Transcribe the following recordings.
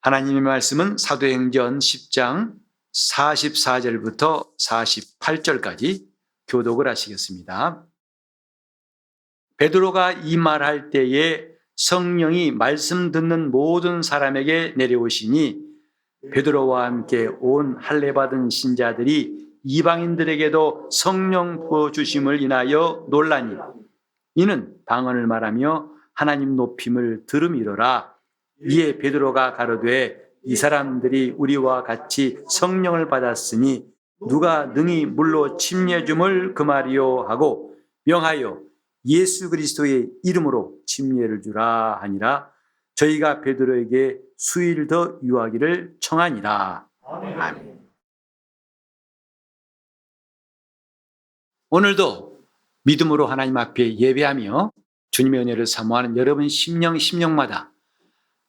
하나님의 말씀은 사도행전 10장 44절부터 48절까지 교독을 하시겠습니다. 베드로가 이 말할 때에 성령이 말씀 듣는 모든 사람에게 내려오시니 베드로와 함께 온 할례 받은 신자들이 이방인들에게도 성령 부어주심을 인하여 놀라니 이는 방언을 말하며 하나님 높임을 들음이로라. 이에 베드로가 가로되 이 사람들이 우리와 같이 성령을 받았으니 누가 능히 물로 침례 줌을 금하리요 하고 명하여 예수 그리스도의 이름으로 침례를 주라 하니라. 저희가 베드로에게 수일 더 유하기를 청하니라. 아멘. 오늘도 믿음으로 하나님 앞에 예배하며 주님의 은혜를 사모하는 여러분 심령마다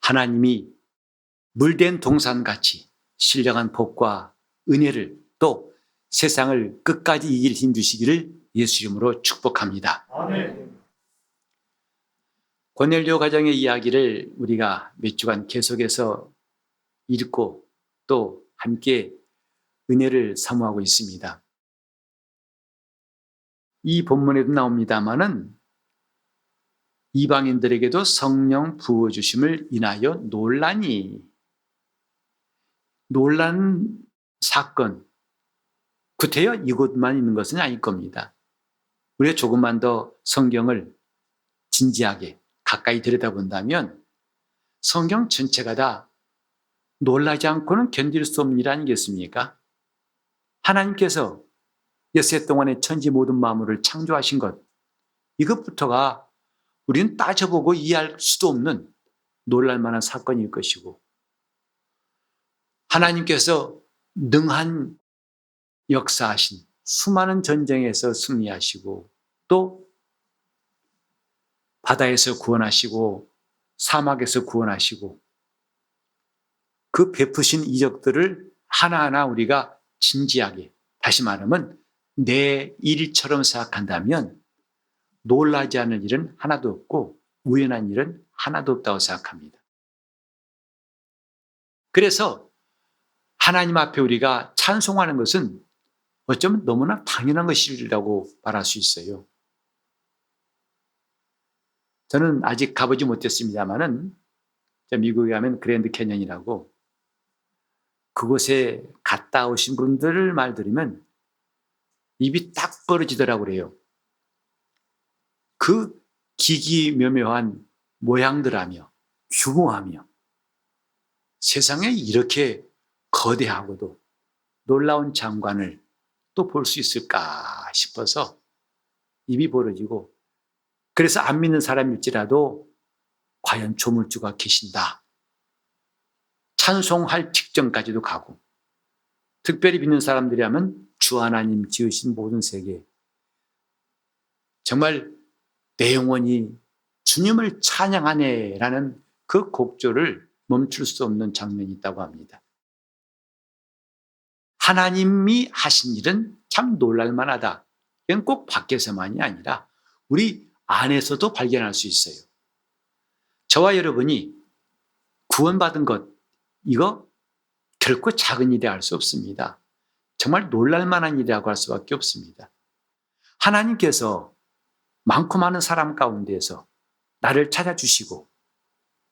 하나님이 물된 동산같이 신령한 복과 은혜를 또 세상을 끝까지 이길 힘 주시기를 예수 이름으로 축복합니다. 아멘. 고넬료 가정의 이야기를 우리가 몇 주간 계속해서 읽고 또 함께 은혜를 사모하고 있습니다. 이 본문에도 나옵니다마는 이방인들에게도 성령 부어주심을 인하여 논란 사건, 구태여 이곳만 있는 것은 아닐 겁니다. 우리가 조금만 더 성경을 진지하게 가까이 들여다본다면 성경 전체가 다 놀라지 않고는 견딜 수 없는 일 아니겠습니까? 하나님께서 엿새 동안의 천지 모든 만물을 창조하신 것, 이것부터가 우리는 따져보고 이해할 수도 없는 놀랄만한 사건일 것이고, 하나님께서 능한 역사하신 수많은 전쟁에서 승리하시고 또 바다에서 구원하시고 사막에서 구원하시고 그 베푸신 이적들을 하나하나 우리가 진지하게, 다시 말하면 내 일처럼 생각한다면 놀라지 않을 일은 하나도 없고 우연한 일은 하나도 없다고 생각합니다. 그래서 하나님 앞에 우리가 찬송하는 것은 어쩌면 너무나 당연한 것이라고 말할 수 있어요. 저는 아직 가보지 못했습니다만은 미국에 가면 그랜드 캐년이라고 그곳에 갔다 오신 분들을 말 들으면 입이 딱 벌어지더라고 그래요. 그 기기묘묘한 모양들하며 규모하며 세상에 이렇게 거대하고도 놀라운 장관을 또 볼 수 있을까 싶어서 입이 벌어지고, 그래서 안 믿는 사람일지라도 과연 조물주가 계신다 찬송할 직전까지도 가고, 특별히 믿는 사람들이라면 주 하나님 지으신 모든 세계, 정말 내 영혼이 주님을 찬양하네라는 그 곡조를 멈출 수 없는 장면이 있다고 합니다. 하나님이 하신 일은 참 놀랄만하다. 이건 꼭 밖에서만이 아니라 우리 안에서도 발견할 수 있어요. 저와 여러분이 구원받은 것, 이거 결코 작은 일이라 할 수 없습니다. 정말 놀랄만한 일이라고 할 수밖에 없습니다. 하나님께서 많고 많은 사람 가운데에서 나를 찾아주시고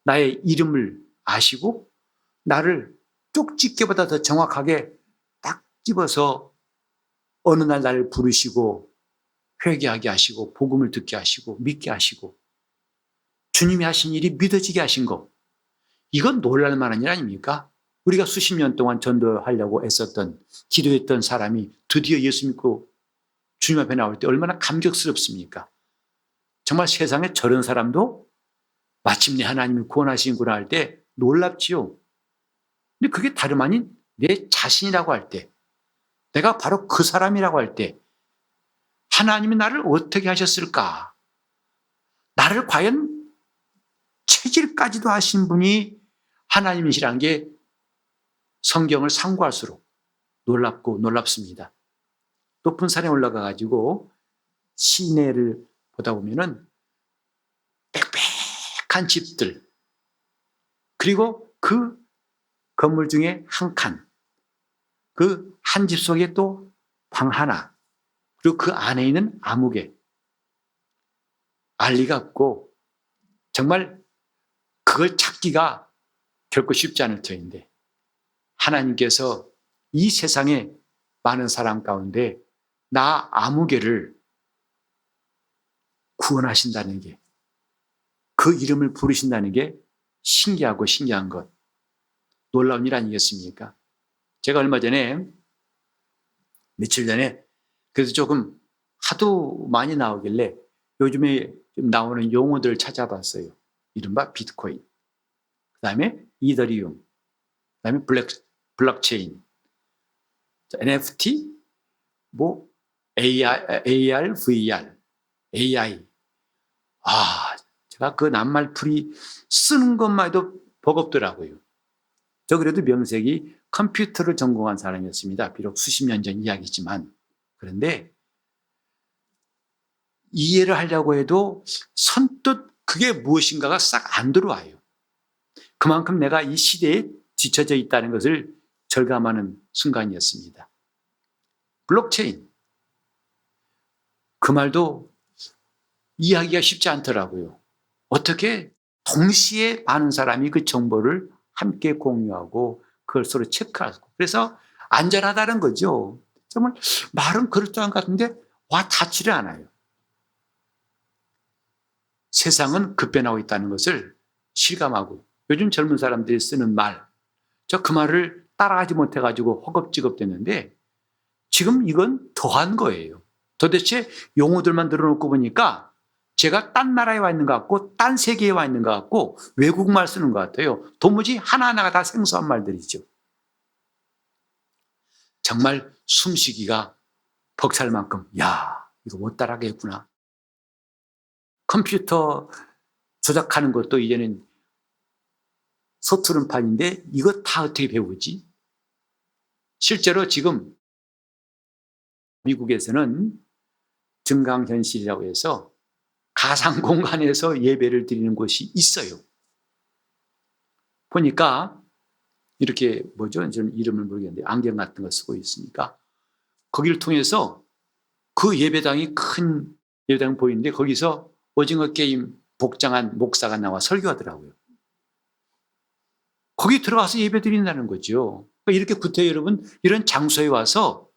나의 이름을 아시고 나를 쪽집게보다 더 정확하게 딱 집어서 어느 날 나를 부르시고 회개하게 하시고 복음을 듣게 하시고 믿게 하시고 주님이 하신 일이 믿어지게 하신 것, 이건 놀랄만한 일 아닙니까? 우리가 수십 년 동안 전도하려고 애썼던, 기도했던 사람이 드디어 예수 믿고 주님 앞에 나올 때 얼마나 감격스럽습니까? 정말 세상에 저런 사람도 마침내 하나님이 구원하시는구나 할 때 놀랍지요. 근데 그게 다름 아닌 내 자신이라고 할 때, 내가 바로 그 사람이라고 할 때 하나님이 나를 어떻게 하셨을까? 나를 과연 체질까지도 하신 분이 하나님이시라는 게 성경을 상고할수록 놀랍고 놀랍습니다. 높은 산에 올라가 가지고 시내를 보다 보면은 빽빽한 집들, 그리고 그 건물 중에 한 칸, 그 한 집 속에 또 방 하나, 그리고 그 안에 있는 아무개. 알 리가 없고 정말 그걸 찾기가 결코 쉽지 않을 터인데 하나님께서 이 세상에 많은 사람 가운데 나 아무개를 구원하신다는 게, 그 이름을 부르신다는 게 신기하고 신기한 것, 놀라운 일 아니겠습니까? 제가 얼마 전에, 며칠 전에 그래서 조금 하도 많이 나오길래 요즘에 좀 나오는 용어들을 찾아봤어요. 이른바 비트코인, 그 다음에 이더리움, 그 다음에 블록체인, NFT, 뭐 AR, VR, AI. 제가 그 낱말풀이 쓰는 것만 해도 버겁더라고요. 저 그래도 명색이 컴퓨터를 전공한 사람이었습니다. 비록 수십 년 전 이야기지만. 그런데 이해를 하려고 해도 선뜻 그게 무엇인가가 싹 안 들어와요. 그만큼 내가 이 시대에 뒤처져 있다는 것을 절감하는 순간이었습니다. 블록체인. 그 말도 이해하기가 쉽지 않더라고요. 어떻게 동시에 많은 사람이 그 정보를 함께 공유하고 그걸 서로 체크하고, 그래서 안전하다는 거죠. 정말 말은 그럴듯한 것 같은데 와 닿지를 않아요. 세상은 급변하고 있다는 것을 실감하고, 요즘 젊은 사람들이 쓰는 말, 저 그 말을 따라가지 못해가지고 허겁지겁 됐는데 지금 이건 더한 거예요. 도대체 용어들만 늘어놓고 보니까 제가 딴 나라에 와 있는 것 같고 딴 세계에 와 있는 것 같고 외국말 쓰는 것 같아요. 도무지 하나하나가 다 생소한 말들이죠. 정말 숨쉬기가 벅찰 만큼 이거 못 따라가겠구나. 컴퓨터 조작하는 것도 이제는 서투른 판인데 이거 다 어떻게 배우지? 실제로 지금 미국에서는 증강현실이라고 해서 가상 공간에서 예배를 드리는 곳이 있어요. 보니까 이렇게 저는 이름을 모르겠는데 안경 같은 거 쓰고 있으니까 거기를 통해서 그 예배당이 큰 예배당 보이는데 거기서 오징어 게임 복장한 목사가 나와 설교하더라고요. 거기 들어가서 예배 드린다는 거죠. 그러니까 이렇게 구태 여러분 이런 장소에 와서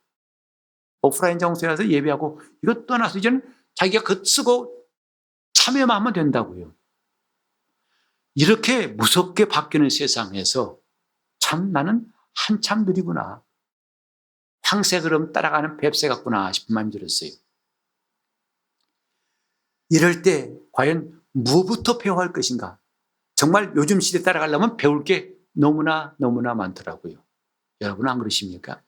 오프라인 장소에 와서 예배하고 이것 떠나서 이제는 자기가 그 쓰고 참여만 하면 된다고요. 이렇게 무섭게 바뀌는 세상에서 참 나는 한참 느리구나. 황새 그럼 따라가는 뱁새 같구나 싶은 마음이 들었어요. 이럴 때 과연 무엇부터 배워야 할 것인가? 정말 요즘 시대에 따라가려면 배울 게 너무나 많더라고요. 여러분 안 그러십니까?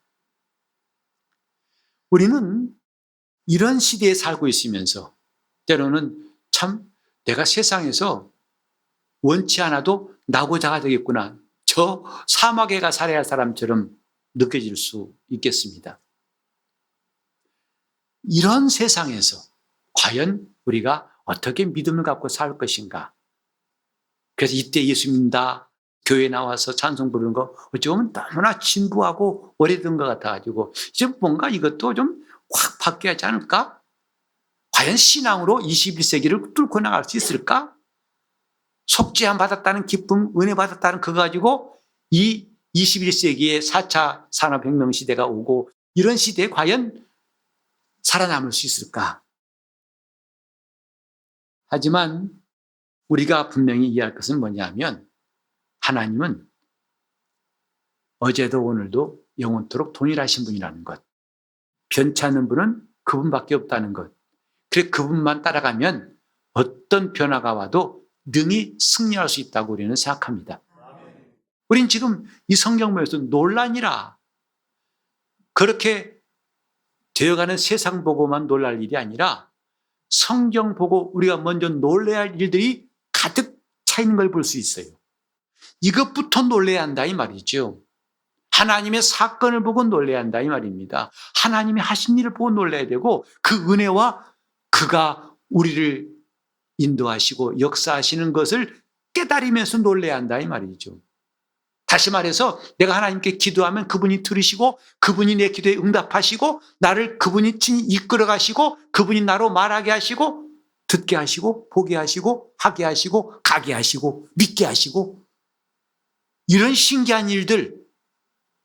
우리는 이런 시대에 살고 있으면서 때로는 참 내가 세상에서 원치 않아도 나고자가 되겠구나. 저 사막에 가 살아야 할 사람처럼 느껴질 수 있겠습니다. 이런 세상에서 과연 우리가 어떻게 믿음을 갖고 살 것인가? 그래서 이때 예수 믿는다, 교회 나와서 찬송 부르는 거 어찌 보면 너무나 진부하고 오래된 것 같아가지고 이제 뭔가 이것도 좀 확 바뀌어야 하지 않을까? 과연 신앙으로 21세기를 뚫고 나갈 수 있을까? 속죄함 받았다는 기쁨, 은혜 받았다는 그거 가지고 이 21세기의 4차 산업혁명 시대가 오고 이런 시대에 과연 살아남을 수 있을까? 하지만 우리가 분명히 이해할 것은 뭐냐면 하나님은 어제도 오늘도 영원토록 동일하신 분이라는 것. 변치 않는 분은 그분밖에 없다는 것. 그래 그분만 따라가면 어떤 변화가 와도 능히 승리할 수 있다고 우리는 생각합니다. 우린 지금 이 성경에서 논란이라 그렇게 되어가는 세상 보고만 놀랄 일이 아니라 성경 보고 우리가 먼저 놀라야 할 일들이 가득 차 있는 걸 볼 수 있어요. 이것부터 놀라야 한다 이 말이죠. 하나님의 사건을 보고 놀라야 한다 이 말입니다. 하나님이 하신 일을 보고 놀라야 되고 그 은혜와 그가 우리를 인도하시고 역사하시는 것을 깨달으면서 놀라야 한다 이 말이죠. 다시 말해서 내가 하나님께 기도하면 그분이 들으시고 그분이 내 기도에 응답하시고 나를 그분이 친히 이끌어 가시고 그분이 나로 말하게 하시고 듣게 하시고 보게 하시고 하게 하시고 가게 하시고 믿게 하시고 이런 신기한 일들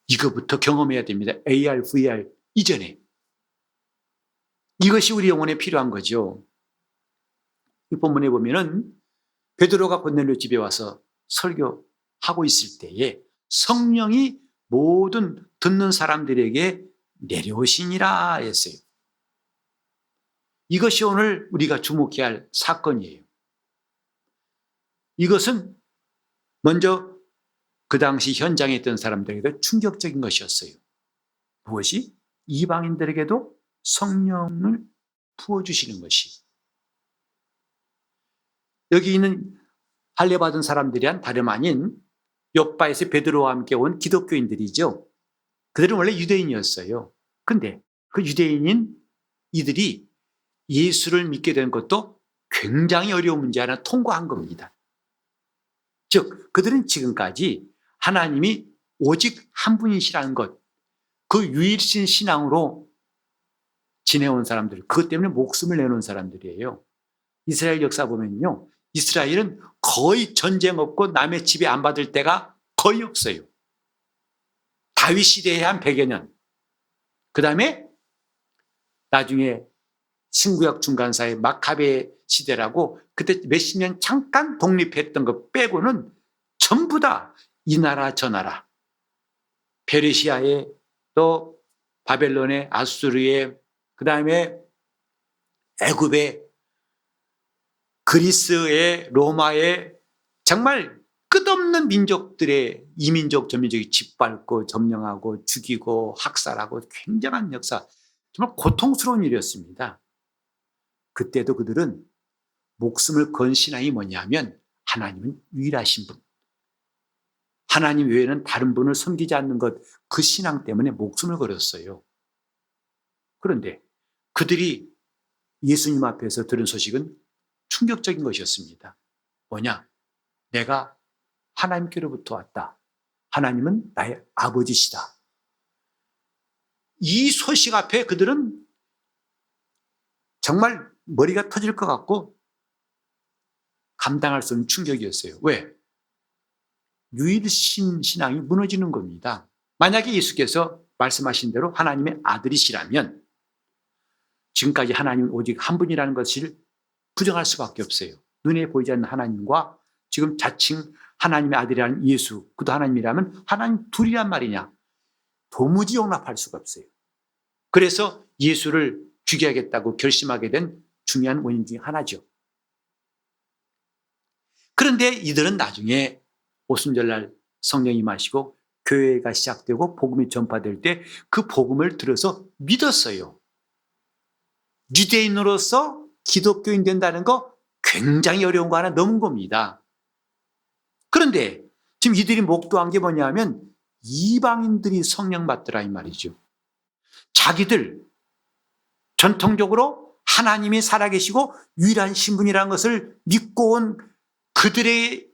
이거부터 경험해야 됩니다. AR, VR 이전에. 이것이 우리 영혼에 필요한 거죠. 이 본문에 보면은 베드로가 고넬료 집에 와서 설교하고 있을 때에 성령이 모든 듣는 사람들에게 내려오시니라 했어요. 이것이 오늘 우리가 주목해야 할 사건이에요. 이것은 먼저 그 당시 현장에 있던 사람들에게도 충격적인 것이었어요. 무엇이? 이방인들에게도 성령을 부어주시는 것이. 여기 있는 할례받은 사람들이 다름 아닌 욥바에서 베드로와 함께 온 기독교인들이죠. 그들은 원래 유대인이었어요. 근데 그 유대인인 이들이 예수를 믿게 된 것도 굉장히 어려운 문제 하나 통과한 겁니다. 즉 그들은 지금까지 하나님이 오직 한 분이시라는 것, 그 유일신 신앙으로 지내온 사람들, 그것 때문에 목숨을 내놓은 사람들이에요. 이스라엘 역사 보면요, 이스라엘은 거의 전쟁 없고 남의 지배 안 받을 때가 거의 없어요. 다윗 시대에 한 100여 년, 그 다음에 나중에 신구약 중간사의 마카베 시대라고 그때 몇십 년 잠깐 독립했던 것 빼고는 전부 다 이 나라 저 나라, 페르시아에 또 바벨론에 아수르에 그 다음에 애굽에 그리스에 로마에 정말 끝없는 민족들의 이민족 저민족이 짓밟고 점령하고 죽이고 학살하고 굉장한 역사, 정말 고통스러운 일이었습니다. 그때도 그들은 목숨을 건 신앙이 뭐냐면 하나님은 유일하신 분, 하나님 외에는 다른 분을 섬기지 않는 것, 그 신앙 때문에 목숨을 걸었어요. 그런데 그들이 예수님 앞에서 들은 소식은 충격적인 것이었습니다. 뭐냐? 내가 하나님께로부터 왔다. 하나님은 나의 아버지시다. 이 소식 앞에 그들은 정말 머리가 터질 것 같고 감당할 수 없는 충격이었어요. 왜? 유일신 신앙이 무너지는 겁니다. 만약에 예수께서 말씀하신 대로 하나님의 아들이시라면 지금까지 하나님은 오직 한 분이라는 것을 부정할 수밖에 없어요. 눈에 보이지 않는 하나님과 지금 자칭 하나님의 아들이라는 예수, 그도 하나님이라면 하나님 둘이란 말이냐? 도무지 용납할 수가 없어요. 그래서 예수를 죽여야겠다고 결심하게 된 중요한 원인 중에 하나죠. 그런데 이들은 나중에 오순절날 성령이 임하시고 교회가 시작되고 복음이 전파될 때 그 복음을 들어서 믿었어요. 유대인으로서 기독교인 된다는 거 굉장히 어려운 거 하나 넘은 겁니다. 그런데 지금 이들이 목도한 게 뭐냐면 이방인들이 성령 받더라 이 말이죠. 자기들 전통적으로 하나님이 살아계시고 유일한 신분이라는 것을 믿고 온 그들의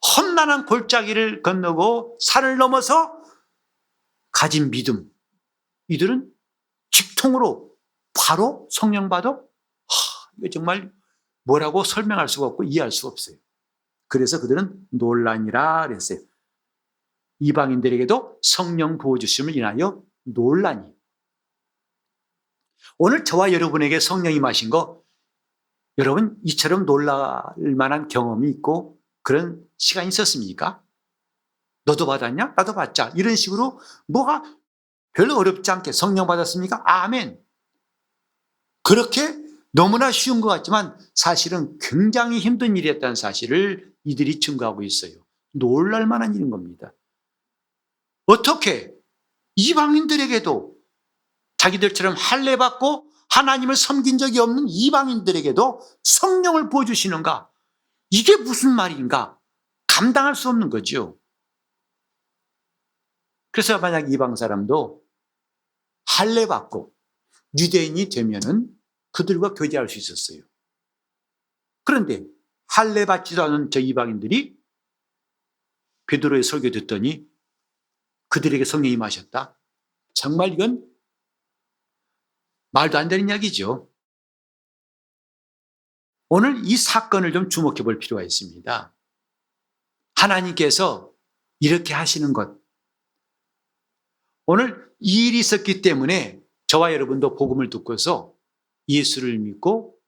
험난한 골짜기를 건너고 산을 넘어서 가진 믿음, 이들은 직통으로 바로 성령 받아 이거 정말 뭐라고 설명할 수가 없고 이해할 수가 없어요. 그래서 그들은 논란이라 그랬어요. 이방인들에게도 성령 부어주심을 인하여 논란이. 오늘 저와 여러분에게 성령이 임하신 거, 여러분 이처럼 놀랄 만한 경험이 있고 그런 시간이 있었습니까? 너도 받았냐? 나도 받자. 이런 식으로 뭐가 별로 어렵지 않게 성령 받았습니까? 아멘. 그렇게 너무나 쉬운 것 같지만 사실은 굉장히 힘든 일이었다는 사실을 이들이 증거하고 있어요. 놀랄 만한 일인 겁니다. 어떻게 이방인들에게도 자기들처럼 할례받고 하나님을 섬긴 적이 없는 이방인들에게도 성령을 부어주시는가? 이게 무슨 말인가? 감당할 수 없는 거죠. 그래서 만약 이방 사람도 할례받고 유대인이 되면은 그들과 교제할 수 있었어요. 그런데 할례받지도 않은 저 이방인들이 베드로의 설교 듣더니 그들에게 성령이 임하셨다. 정말 이건 말도 안 되는 이야기죠. 오늘 이 사건을 좀 주목해 볼 필요가 있습니다. 하나님께서 이렇게 하시는 것. 오늘 이 일이 있었기 때문에 저와 여러분도 복음을 듣고서 예수를 믿고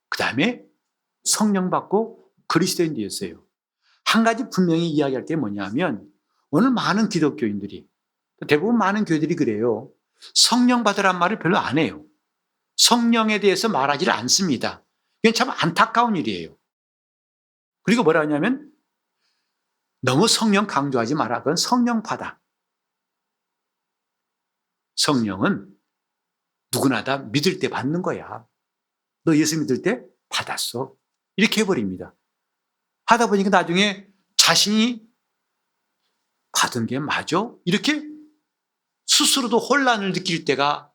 그 다음에 성령 받고 그리스도인 되었어요. 한 가지 분명히 이야기할 게 뭐냐면 오늘 많은 기독교인들이 대부분 많은 교회들이 그래요. 성령 받으란 말을 별로 안 해요. 성령에 대해서 말하지를 않습니다. 이건 참 안타까운 일이에요. 그리고 뭐라 하냐면 너무 성령 강조하지 마라. 그건 성령 받아. 성령은 누구나 다 믿을 때 받는 거야. 너 예수 믿을 때 받았어. 이렇게 해버립니다. 하다 보니까 나중에 자신이 받은 게 맞아? 이렇게 스스로도 혼란을 느낄 때가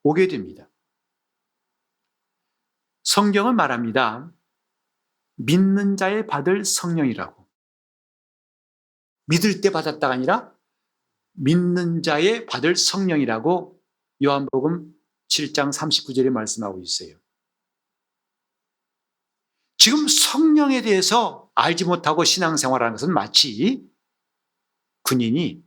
오게 됩니다. 성경은 말합니다. 믿는 자의 받을 성령이라고. 믿을 때 받았다가 아니라 믿는 자의 받을 성령이라고 요한복음 7장 39절에 말씀하고 있어요. 지금 성령에 대해서 알지 못하고 신앙생활하는 것은 마치 군인이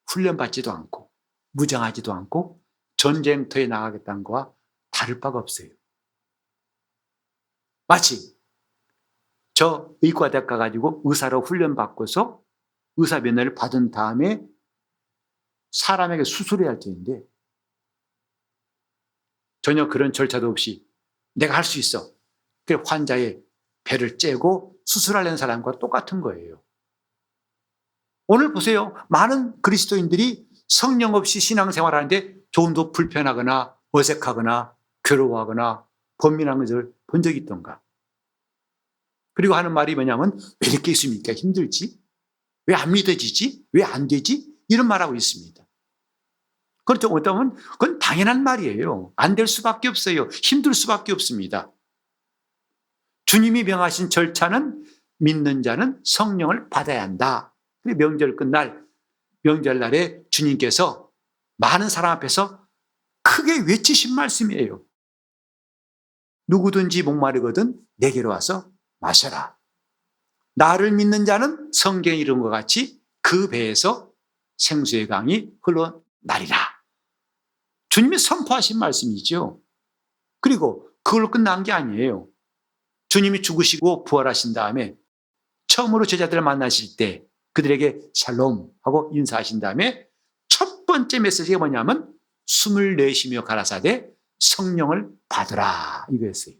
훈련받지도 않고 무장하지도 않고 전쟁터에 나가겠다는 것과 다를 바가 없어요. 마치 저 의과대학 가가지고 의사로 훈련받고서 의사 면허를 받은 다음에 사람에게 수술해야 할 텐데 전혀 그런 절차도 없이 내가 할 수 있어. 그 환자의 배를 째고 수술하려는 사람과 똑같은 거예요. 오늘 보세요. 많은 그리스도인들이 성령 없이 신앙생활하는데 조금도 불편하거나 어색하거나 괴로워하거나 번민한 것을 본 적이 있던가. 그리고 하는 말이 뭐냐면 왜 이렇게 있습니까? 힘들지? 왜 안 믿어지지? 왜 안 되지? 이런 말하고 있습니다. 그렇죠. 어떻게 보면 그건 당연한 말이에요. 안 될 수밖에 없어요. 힘들 수밖에 없습니다. 주님이 명하신 절차는 믿는 자는 성령을 받아야 한다. 명절 끝날, 명절날에 주님께서 많은 사람 앞에서 크게 외치신 말씀이에요. 누구든지 목마르거든 내게로 와서 마셔라. 나를 믿는 자는 성경에 이른 것 같이 그 배에서 생수의 강이 흘러나리라. 주님이 선포하신 말씀이죠. 그리고 그걸로 끝난 게 아니에요. 주님이 죽으시고 부활하신 다음에 처음으로 제자들을 만나실 때 그들에게 샬롬 하고 인사하신 다음에 첫 번째 메시지가 뭐냐면 숨을 내쉬며 가라사대 성령을 받으라 이거였어요.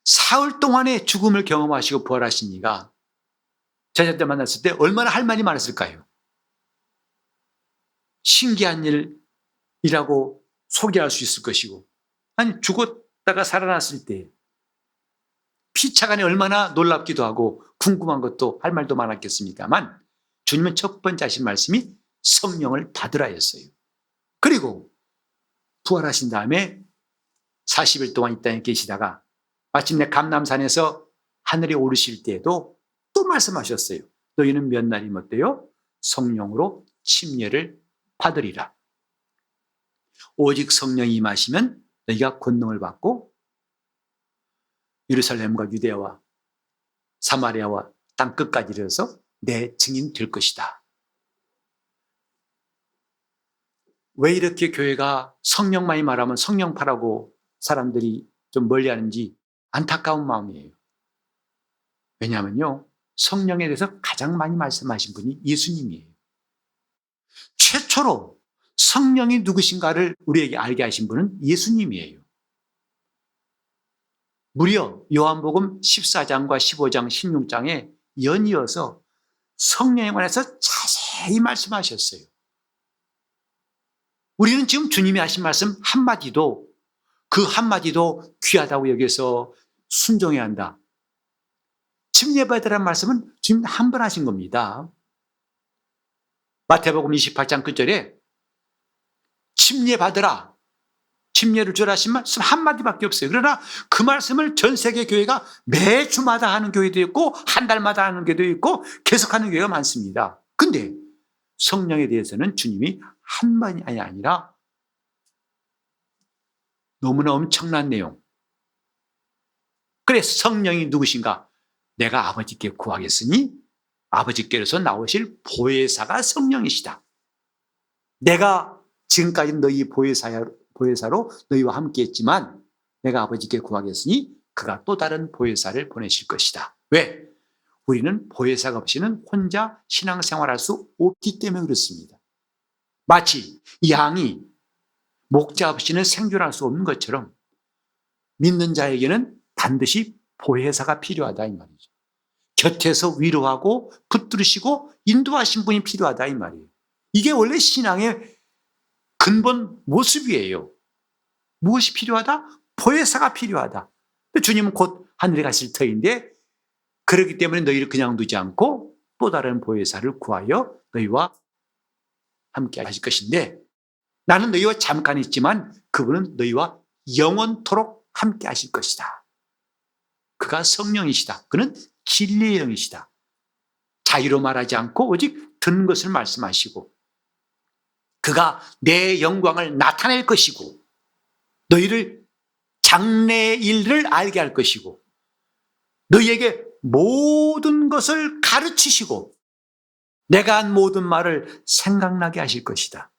사흘 동안의 죽음을 경험하시고 부활하신 이가 제자들 만났을 때 얼마나 할 말이 많았을까요? 신기한 일이라고 소개할 수 있을 것이고 아니 죽었다가 살아났을 때 피차간에 얼마나 놀랍기도 하고 궁금한 것도 할 말도 많았겠습니까만 주님은 첫 번째 하신 말씀이 성령을 받으라였어요. 그리고 부활하신 다음에 40일 동안 이 땅에 계시다가 마침내 감람산에서 하늘에 오르실 때에도 또 말씀하셨어요. 너희는 몇 날이 어때요? 성령으로 침례를 받으리라. 오직 성령이 임하시면 너희가 권능을 받고 예루살렘과 유대와 사마리아와 땅 끝까지 이르러서 내 증인 될 것이다. 왜 이렇게 교회가 성령만이 말하면 성령파라고 사람들이 좀 멀리하는지 안타까운 마음이에요. 왜냐하면요. 성령에 대해서 가장 많이 말씀하신 분이 예수님이에요. 최초로 성령이 누구신가를 우리에게 알게 하신 분은 예수님이에요. 무려 요한복음 14장과 15장, 16장에 연이어서 성령에 관해서 자세히 말씀하셨어요. 우리는 지금 주님이 하신 말씀 한마디도 그 한마디도 귀하다고 여겨서 순종해야 한다. 침례받으라는 말씀은 주님 한 번 하신 겁니다. 마태복음 28장 끝절에 침례받으라. 침례를 주라 하신 말씀 한마디밖에 없어요. 그러나 그 말씀을 전 세계 교회가 매주마다 하는 교회도 있고 한 달마다 하는 교회도 있고 계속하는 교회가 많습니다. 근데 성령에 대해서는 주님이 한마디 아니라 너무나 엄청난 내용. 그래서 성령이 누구신가? 내가 아버지께 구하겠으니 아버지께로서 나오실 보혜사가 성령이시다. 내가 지금까지 너희 보혜사로 너희와 함께 했지만 내가 아버지께 구하겠으니 그가 또 다른 보혜사를 보내실 것이다. 왜? 우리는 보혜사가 없이는 혼자 신앙생활할 수 없기 때문에 그렇습니다. 마치 양이 목자 없이는 생존할 수 없는 것처럼 믿는 자에게는 반드시 보혜사가 필요하다 이 말이죠. 곁에서 위로하고 붙들으시고 인도하신 분이 필요하다 이 말이에요. 이게 원래 신앙의 근본 모습이에요. 무엇이 필요하다? 보혜사가 필요하다. 주님은 곧 하늘에 가실 터인데 그렇기 때문에 너희를 그냥 두지 않고 또 다른 보혜사를 구하여 너희와 함께 하실 것인데 나는 너희와 잠깐 있지만 그분은 너희와 영원토록 함께 하실 것이다. 그가 성령이시다. 그는 진리의 영이시다. 자유로 말하지 않고 오직 듣는 것을 말씀하시고 그가 내 영광을 나타낼 것이고 너희를 장래의 일을 알게 할 것이고 너희에게 모든 것을 가르치시고 내가 한 모든 말을 생각나게 하실 것이다.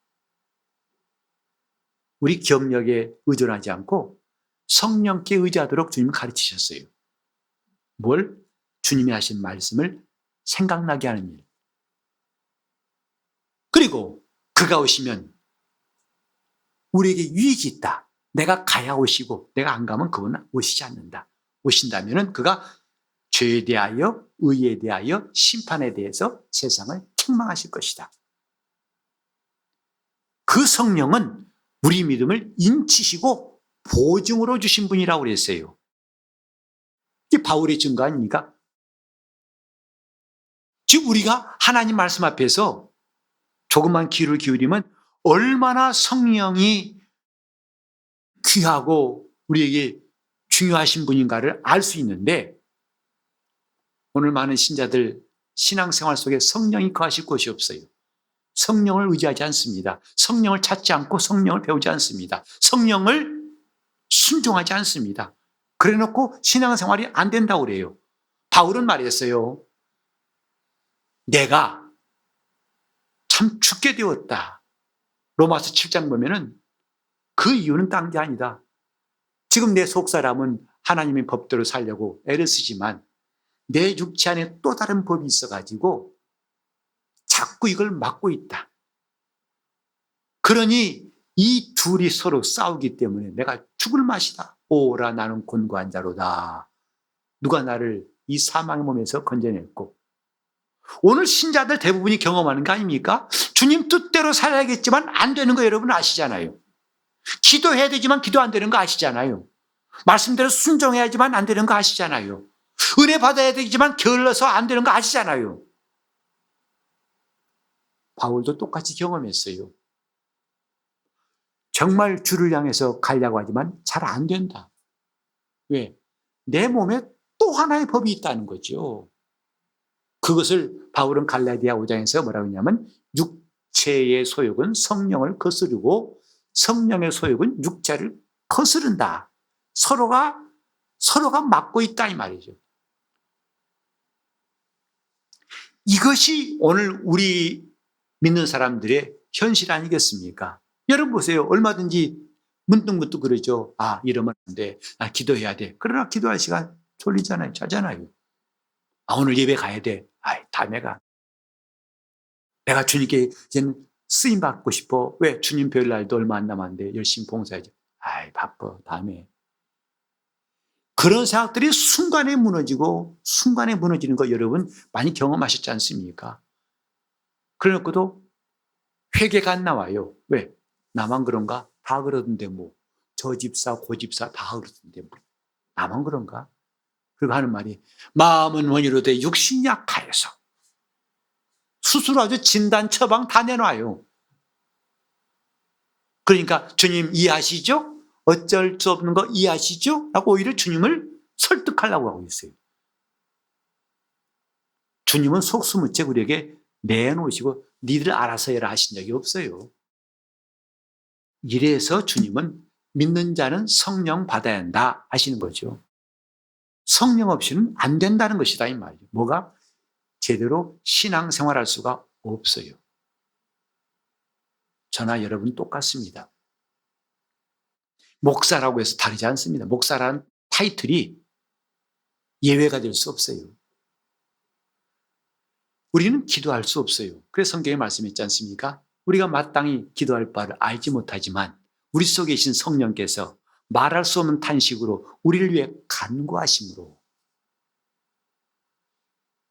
우리 경력에 의존하지 않고 성령께 의지하도록 주님은 가르치셨어요. 뭘? 주님이 하신 말씀을 생각나게 하는 일. 그리고 그가 오시면 우리에게 유익이 있다. 내가 가야 오시고 내가 안 가면 그분은 오시지 않는다. 오신다면 그가 죄에 대하여 의에 대하여 심판에 대해서 세상을 책망하실 것이다. 그 성령은 우리 믿음을 인치시고 보증으로 주신 분이라고 그랬어요. 이게 바울의 증거 아닙니까? 지금 우리가 하나님 말씀 앞에서 조금만 귀를 기울이면 얼마나 성령이 귀하고 우리에게 중요하신 분인가를 알 수 있는데 오늘 많은 신자들 신앙생활 속에 성령이 거하실 곳이 없어요. 성령을 의지하지 않습니다. 성령을 찾지 않고 성령을 배우지 않습니다. 성령을 순종하지 않습니다. 그래놓고 신앙생활이 안 된다고 그래요. 바울은 말했어요. 내가 참 죽게 되었다. 로마서 7장 보면은 그 이유는 딴 게 아니다. 지금 내 속사람은 하나님의 법대로 살려고 애를 쓰지만 내 육체 안에 또 다른 법이 있어가지고 자꾸 이걸 막고 있다. 그러니 이 둘이 서로 싸우기 때문에 내가 죽을 맛이다. 오라 나는 곤고한 자로다. 누가 나를 이 사망의 몸에서 건져냈고 오늘 신자들 대부분이 경험하는 거 아닙니까? 주님 뜻대로 살아야겠지만 안 되는 거 여러분 아시잖아요. 기도해야 되지만 기도 안 되는 거 아시잖아요. 말씀대로 순종해야지만 안 되는 거 아시잖아요. 은혜 받아야 되지만 게을러서 안 되는 거 아시잖아요. 바울도 똑같이 경험했어요. 정말 주를 향해서 가려고 하지만 잘 안 된다. 왜? 내 몸에 또 하나의 법이 있다는 거죠. 그것을 바울은 갈라디아 5장에서 뭐라고 했냐면 육체의 소욕은 성령을 거스르고 성령의 소욕은 육체를 거스른다. 서로가 막고 있다 이 말이죠. 이것이 오늘 우리 믿는 사람들의 현실 아니겠습니까? 여러분 보세요. 얼마든지 문득문득 그러죠. 아, 이러면 안 돼. 아, 기도해야 돼. 그러나 기도할 시간 졸리잖아요. 자잖아요. 아, 오늘 예배 가야 돼. 아이, 다음에 가. 내가 주님께 이제는 쓰임 받고 싶어. 왜? 주님 뵐 날도 얼마 안 남았는데 열심히 봉사해야지. 아이, 바빠. 다음에. 그런 생각들이 순간에 무너지고 순간에 무너지는 거 여러분 많이 경험하셨지 않습니까? 그래놓고도 회개가 안 나와요. 왜? 나만 그런가? 다 그러던데 뭐. 저 집사, 고 집사 다 그러던데 뭐. 나만 그런가? 그리고 하는 말이 마음은 원이로되 육신이 약하여서 수술하죠. 진단 처방 다 내놔요. 그러니까 주님 이해하시죠? 어쩔 수 없는 거 이해하시죠? 라고 오히려 주님을 설득하려고 하고 있어요. 주님은 속수무책 우리에게 내놓으시고 니들 알아서 해라 하신 적이 없어요. 이래서 주님은 믿는 자는 성령 받아야 한다 하시는 거죠. 성령 없이는 안 된다는 것이다 이 말이죠. 뭐가? 제대로 신앙생활할 수가 없어요. 저나 여러분 똑같습니다. 목사라고 해서 다르지 않습니다. 목사라는 타이틀이 예외가 될 수 없어요. 우리는 기도할 수 없어요. 그래서 성경에 말씀했지 않습니까? 우리가 마땅히 기도할 바를 알지 못하지만 우리 속에 계신 성령께서 말할 수 없는 탄식으로 우리를 위해 간구하심으로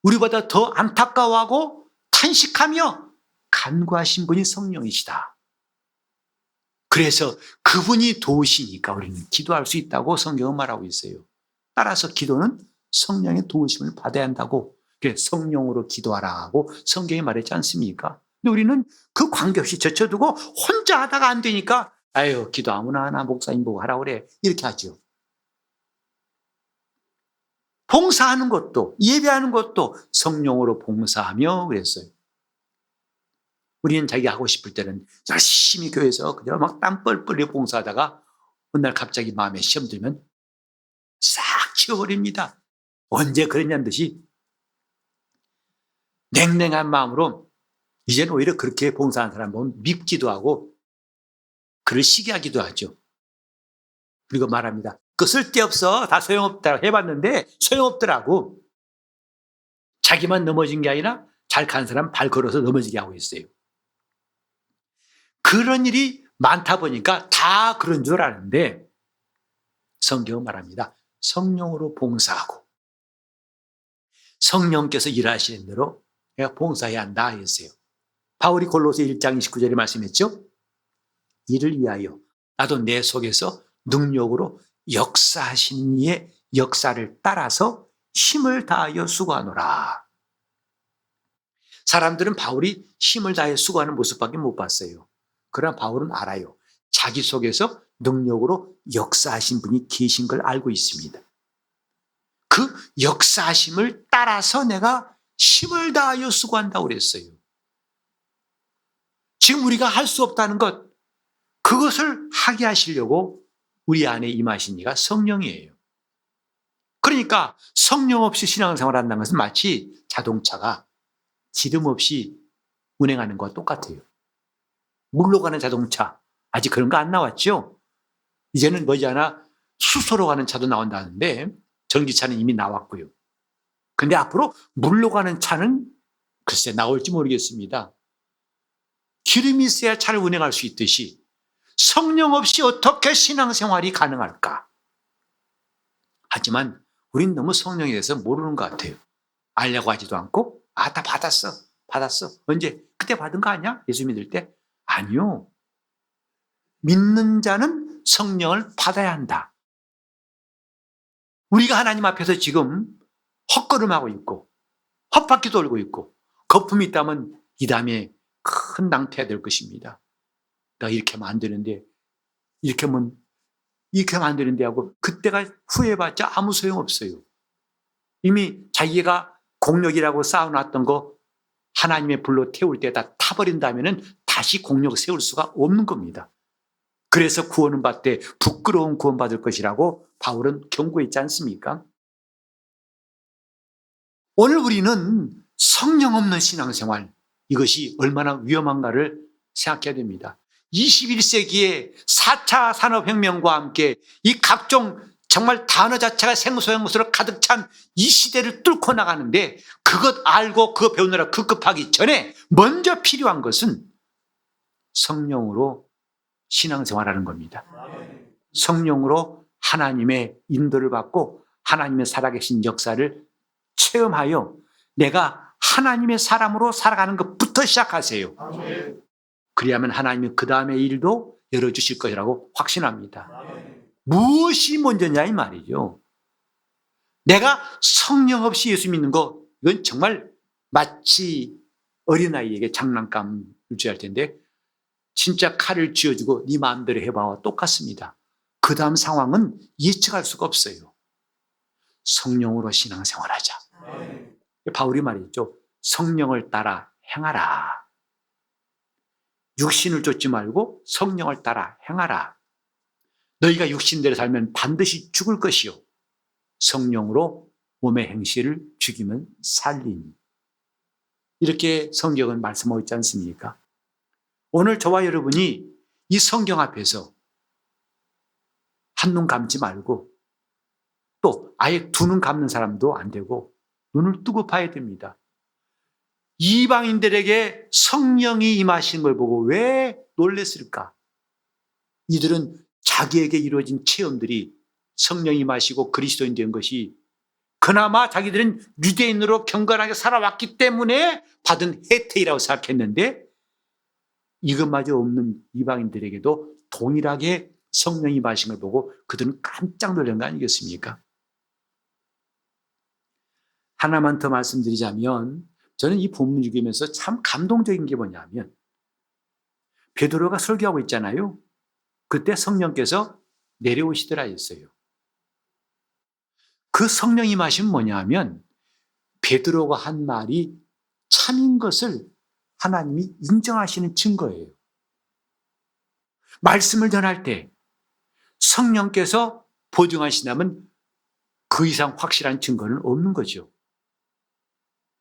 우리보다 더 안타까워하고 탄식하며 간구하신 분이 성령이시다. 그래서 그분이 도우시니까 우리는 기도할 수 있다고 성경은 말하고 있어요. 따라서 기도는 성령의 도우심을 받아야 한다고, 성령으로 기도하라고 성경이 말했지 않습니까? 근데 우리는 그 관계없이 젖혀두고 혼자 하다가 안 되니까 아유 기도 아무나 하나 목사님 보고 하라 그래 이렇게 하죠. 봉사하는 것도 예배하는 것도 성령으로 봉사하며 그랬어요. 우리는 자기가 하고 싶을 때는 열심히 교회에서 그냥 막 땀 뻘뻘 봉사하다가 어느 날 갑자기 마음에 시험 들면 싹 치워버립니다. 언제 그랬냐는 듯이 냉랭한 마음으로 이제는 오히려 그렇게 봉사하는 사람 보면 밉기도 하고 그를 시기하기도 하죠. 그리고 말합니다. 그거 쓸데없어. 다 소용없다. 해봤는데 소용없더라고. 자기만 넘어진 게 아니라 잘 간 사람 발 걸어서 넘어지게 하고 있어요. 그런 일이 많다 보니까 다 그런 줄 아는데 성경은 말합니다. 성령으로 봉사하고 성령께서 일하시는 대로 내가 봉사해야 한다 했어요. 바울이 골로새 1장 29절에 말씀했죠. 이를 위하여 나도 내 속에서 능력으로 역사하시는 이의 역사를 따라서 힘을 다하여 수고하노라. 사람들은 바울이 힘을 다해 수고하는 모습밖에 못 봤어요. 그러나 바울은 알아요. 자기 속에서 능력으로 역사하신 분이 계신 걸 알고 있습니다. 그 역사하심을 따라서 내가 힘을 다하여 수고한다고 그랬어요. 지금 우리가 할 수 없다는 것, 그것을 하게 하시려고 우리 안에 임하신 이가 성령이에요. 그러니까 성령 없이 신앙생활을 한다는 것은 마치 자동차가 기름 없이 운행하는 것과 똑같아요. 물로 가는 자동차, 아직 그런 거 안 나왔죠? 이제는 머지않아 수소로 가는 차도 나온다는데 전기차는 이미 나왔고요. 근데 앞으로 물로 가는 차는 글쎄 나올지 모르겠습니다. 기름이 있어야 차를 운행할 수 있듯이 성령 없이 어떻게 신앙생활이 가능할까? 하지만 우린 너무 성령에 대해서 모르는 것 같아요. 알려고 하지도 않고 다 받았어. 언제? 그때 받은 거 아니야? 예수 믿을 때? 아니요. 믿는 자는 성령을 받아야 한다. 우리가 하나님 앞에서 지금 헛걸음하고 있고 헛바퀴 돌고 있고 거품이 있다면 이 다음에 큰 낭패가 될 것입니다. 내가 이렇게 하면 안 되는데 이렇게 하면 안 되는데 하고 그때가 후회해봤자 아무 소용없어요. 이미 자기가 공력이라고 쌓아놨던 거 하나님의 불로 태울 때 다 타버린다면 다시 공력 세울 수가 없는 겁니다. 그래서 구원은 받되 부끄러운 구원 받을 것이라고 바울은 경고했지 않습니까? 오늘 우리는 성령 없는 신앙생활, 이것이 얼마나 위험한가를 생각해야 됩니다. 21세기에 4차 산업혁명과 함께 이 각종 정말 단어 자체가 생소형으로 가득 찬 이 시대를 뚫고 나가는데 그것 알고 그거 배우느라 급급하기 전에 먼저 필요한 것은 성령으로 신앙생활하는 겁니다. 성령으로 하나님의 인도를 받고 하나님의 살아계신 역사를 체험하여 내가 하나님의 사람으로 살아가는 것부터 시작하세요. 그래야만 하나님이 그 다음의 일도 열어주실 것이라고 확신합니다. 무엇이 먼저냐 이 말이죠. 내가 성령 없이 예수 믿는 거, 이건 정말 마치 어린아이에게 장난감을 줘야 할 텐데 진짜 칼을 쥐어주고 네 마음대로 해봐와 똑같습니다. 그 다음 상황은 예측할 수가 없어요. 성령으로 신앙생활하자. 바울이 말했죠. 성령을 따라 행하라. 육신을 쫓지 말고 성령을 따라 행하라. 너희가 육신대로 살면 반드시 죽을 것이요. 성령으로 몸의 행실을 죽이면 살리니. 이렇게 성경은 말씀하고 있지 않습니까? 오늘 저와 여러분이 이 성경 앞에서 한눈 감지 말고 또 아예 두 눈 감는 사람도 안 되고 눈을 뜨고 봐야 됩니다. 이방인들에게 성령이 임하신 걸 보고 왜 놀랬을까? 이들은 자기에게 이루어진 체험들이 성령이 임하시고 그리스도인 된 것이 그나마 자기들은 유대인으로 경건하게 살아왔기 때문에 받은 혜택이라고 생각했는데 이것마저 없는 이방인들에게도 동일하게 성령이 임하신 걸 보고 그들은 깜짝 놀란 거 아니겠습니까? 하나만 더 말씀드리자면 저는 이 본문 읽으면서 참 감동적인 게 뭐냐면 베드로가 설교하고 있잖아요. 그때 성령께서 내려오시더라 했어요. 그 성령 임하심은 뭐냐면 베드로가 한 말이 참인 것을 하나님이 인정하시는 증거예요. 말씀을 전할 때 성령께서 보증하신다면 그 이상 확실한 증거는 없는 거죠.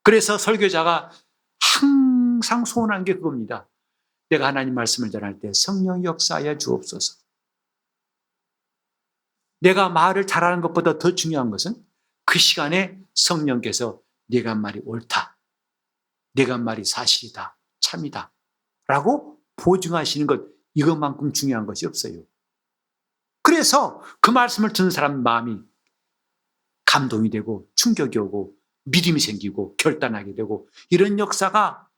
그래서 설교자가 항상 소원한 게 그겁니다. 내가 하나님 말씀을 전할 때 성령 역사하여 주옵소서. 내가 말을 잘하는 것보다 더 중요한 것은 그 시간에 성령께서 내가 한 말이 옳다. 내가 한 말이 사실이다. 참이다. 라고 보증하시는 것, 이것만큼 중요한 것이 없어요. 그래서 그 말씀을 듣는 사람 마음이 감동이 되고 충격이 오고 믿음이 생기고 결단하게 되고 이런 역사가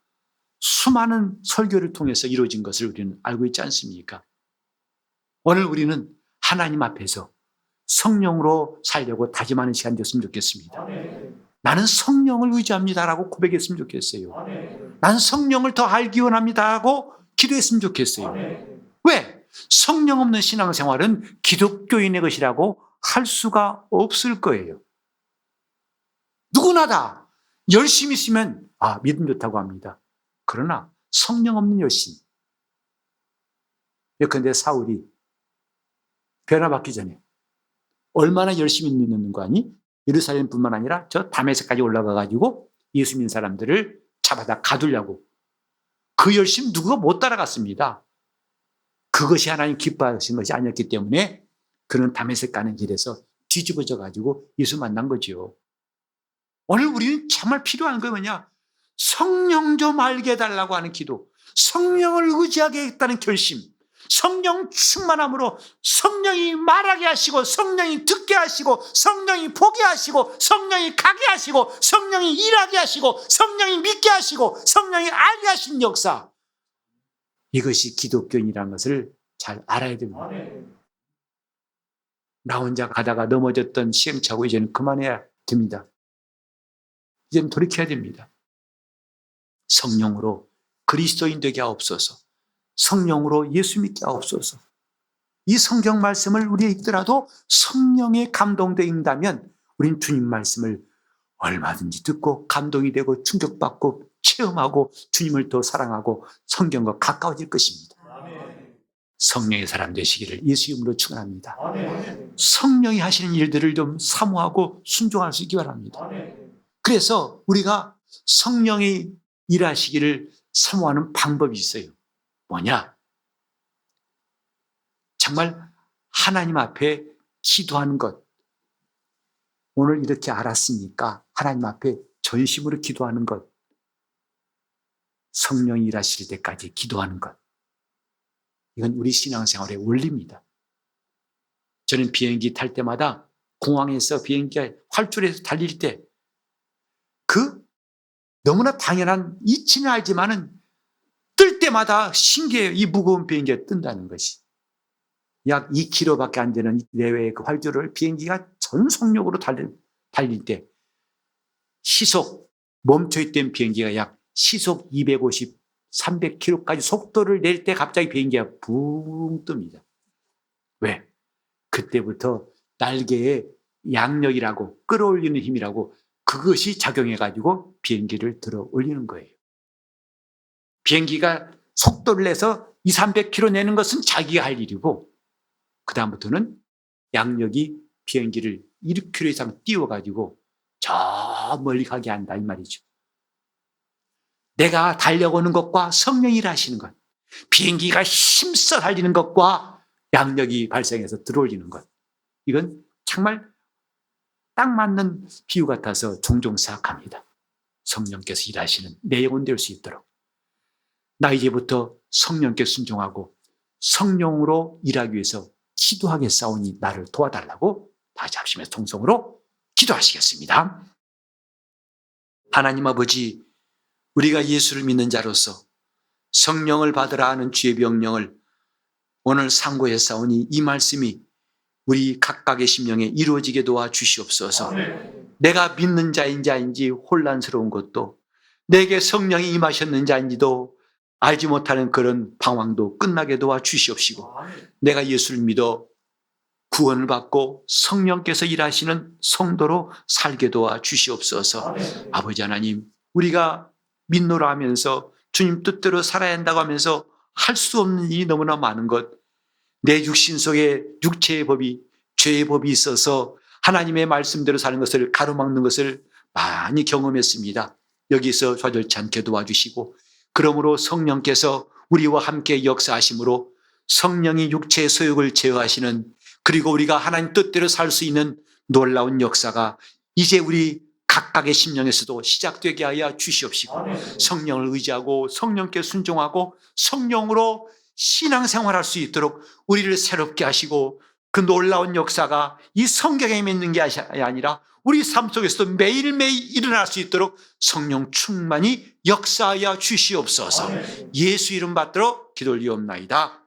수많은 설교를 통해서 이루어진 것을 우리는 알고 있지 않습니까? 오늘 우리는 하나님 앞에서 성령으로 살려고 다짐하는 시간이 됐으면 좋겠습니다. 나는 성령을 의지합니다라고 고백했으면 좋겠어요. 나는 성령을 더 알기 원합니다 하고 기도했으면 좋겠어요. 왜? 성령 없는 신앙생활은 기독교인의 것이라고 할 수가 없을 거예요. 누구나 다 열심히 있으면 믿음 좋다고 합니다. 그러나 성령 없는 열심. 예컨대 사울이 변화받기 전에 얼마나 열심히 믿는 거 아니? 예루살렘뿐만 아니라 저 다메섹까지 올라가 가지고 예수 믿는 사람들을 잡아다 가두려고. 그 열심 누구가 못 따라갔습니다. 그것이 하나님 기뻐하신 것이 아니었기 때문에 그는 다메섹 가는 길에서 뒤집어져 가지고 예수 만난 거죠. 오늘 우리는 정말 필요한 거 뭐냐? 성령 좀 알게 해달라고 하는 기도, 성령을 의지하겠다는 결심, 성령 충만함으로 성령이 말하게 하시고 성령이 듣게 하시고 성령이 보게 하시고 성령이 가게 하시고 성령이 일하게 하시고 성령이 믿게 하시고 성령이 알게 하시는 역사, 이것이 기독교인이라는 것을 잘 알아야 됩니다. 나 혼자 가다가 넘어졌던 시행착오 이제는 그만해야 됩니다. 이제는 돌이켜야 됩니다. 성령으로 그리스도인 되게 하옵소서. 성령으로 예수 믿게 하옵소서. 이 성경 말씀을 우리가 읽더라도 성령에 감동되어 읽는다면 우린 주님 말씀을 얼마든지 듣고 감동이 되고 충격받고 체험하고 주님을 더 사랑하고 성경과 가까워질 것입니다. 성령의 사람 되시기를 예수 이름으로 축원합니다. 성령이 하시는 일들을 좀 사모하고 순종할 수 있기 바랍니다. 그래서 우리가 성령이 일하시기를 사모하는 방법이 있어요. 뭐냐? 정말 하나님 앞에 기도하는 것. 오늘 이렇게 알았으니까 하나님 앞에 전심으로 기도하는 것. 성령이 일하실 때까지 기도하는 것. 이건 우리 신앙생활의 원리입니다. 저는 비행기 탈 때마다 공항에서 비행기가 활주로에서 달릴 때 그 너무나 당연한 이치는 알지만은 뜰 때마다 신기해요. 이 무거운 비행기가 뜬다는 것이. 약 2km밖에 안 되는 내외의 그 활주로를 비행기가 전 속력으로 달릴 때 시속 멈춰있던 비행기가 약 시속 250, 300km까지 속도를 낼 때 갑자기 비행기가 붕 뜹니다. 왜? 그때부터 날개에 양력이라고 끌어올리는 힘이라고 그것이 작용해가지고 비행기를 들어 올리는 거예요. 비행기가 속도를 내서 200-300km 내는 것은 자기가 할 일이고 그다음부터는 양력이 비행기를 1km 이상 띄워가지고 저 멀리 가게 한다 이 말이죠. 내가 달려오는 것과 성령이 일하시는 것, 비행기가 힘써 달리는 것과 양력이 발생해서 들어올리는 것, 이건 정말 딱 맞는 비유 같아서 종종 생각합니다. 성령께서 일하시는 내 영혼 될 수 있도록 나 이제부터 성령께 순종하고 성령으로 일하기 위해서 기도하겠사오니 나를 도와달라고 다시 합심해서 통성으로 기도하시겠습니다. 하나님 아버지, 우리가 예수를 믿는 자로서 성령을 받으라 하는 주의 명령을 오늘 상고했사오니 이 말씀이 우리 각각의 심령에 이루어지게 도와주시옵소서. 내가 믿는 자인지 아닌지 혼란스러운 것도, 내게 성령이 임하셨는 자인지도 알지 못하는 그런 방황도 끝나게 도와주시옵시고, 내가 예수를 믿어 구원을 받고 성령께서 일하시는 성도로 살게 도와주시옵소서. 아버지 하나님, 우리가 믿노라 하면서 주님 뜻대로 살아야 한다고 하면서 할 수 없는 일이 너무나 많은 것, 내 육신 속에 육체의 법이, 죄의 법이 있어서 하나님의 말씀대로 사는 것을 가로막는 것을 많이 경험했습니다. 여기서 좌절치 않게 도와주시고, 그러므로 성령께서 우리와 함께 역사하심으로 성령이 육체의 소욕을 제어하시는, 그리고 우리가 하나님 뜻대로 살 수 있는 놀라운 역사가 이제 우리 각각의 심령에서도 시작되게 하여 주시옵시고, 성령을 의지하고 성령께 순종하고 성령으로 신앙생활할 수 있도록 우리를 새롭게 하시고, 그 놀라운 역사가 이 성경에 있는 게 아니라 우리 삶 속에서도 매일매일 일어날 수 있도록 성령 충만히 역사하여 주시옵소서. 예수 이름 받들어 기도 올리옵나이다.